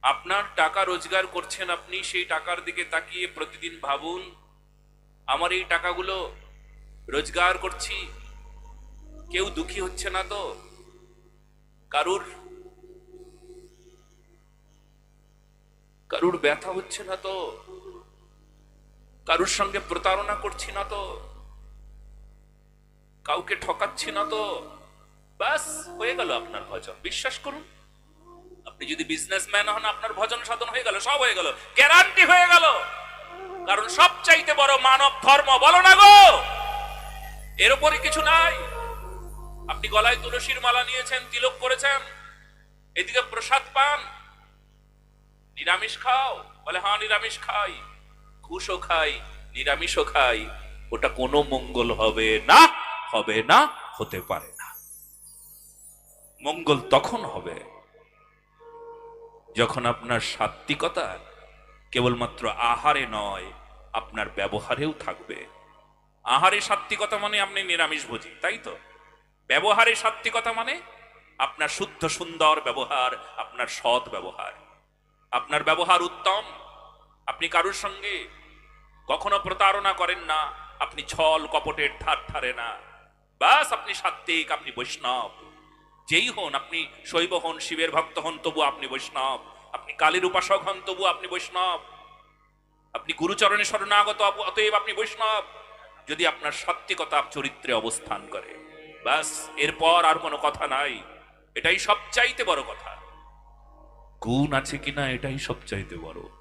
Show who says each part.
Speaker 1: আপনার টাকা রোজগার করছেন, আপনি সেই টাকার দিকে তাকিয়ে প্রতিদিন ভাবুন, আমার এই টাকাগুলো রোজগার করছি, কেউ দুঃখী হচ্ছে না তো? কারুর কারুর ব্যথা হচ্ছে না তো? কারুর সঙ্গে প্রতারণা করছি না তো? কাউকে ঠকাচ্ছি না তো? ব্যাস, হয়ে গেল আপনার ভজন। বিশ্বাস করুন, আপনি যদি বিজনেসম্যান হন, আপনার ভজন সাধন হয়ে গেল, সব হয়ে গেল, গ্যারান্টি হয়ে গেল। কারণ সবচাইতে বড় মানব ধর্ম, বলো না গো, এর উপরে কিছু নাই। আপনি গলায় তুলসীর মালা নিয়েছেন, তিলক করেছেন, এদিকে প্রসাদ পান, নিরামিষ খাও, বলে হ্যাঁ নিরামিষ খাই, ঘুষও খাই, নিরামিষও খাই, ওটা কোনো মঙ্গল হবে না, হবে না, হতে পারে না। মঙ্গল তখন হবে যখন আপনার সাত্বিকতা কেবলমাত্র আহারে নয়, আপনার ব্যবহারেও থাকবে। আহারে সাত্বিকতা মানে আপনি নিরামিষ ভোজী, তাই তো? ব্যবহারে সাত্বিকতা মানে আপনার শুদ্ধ সুন্দর ব্যবহার, আপনার সৎ ব্যবহার, আপনার ব্যবহার উত্তম, আপনি কারুর সঙ্গে কখনো প্রতারণা করেন না, আপনি ছল কপটের ধার ধারে না। বাস, আপনি সাত্বিক, আপনি বৈষ্ণব। যেই হন, আপনি শৈব হন, শিবের ভক্ত হন, তবু আপনি বৈষ্ণব। আপনি কালীর উপাসক হন, তবু আপনি বৈষ্ণব। আপনি গুরুচরণে শরণাগত, অতএব আপনি বৈষ্ণব, যদি আপনার সাত্বিকতা চরিত্রে অবস্থান করে। বাস, এরপর আর কোনো কথা নাই। এটাই সবচাইতে বড় কথা। গুণ আছে কিনা, এটাই সবচাইতে বড়।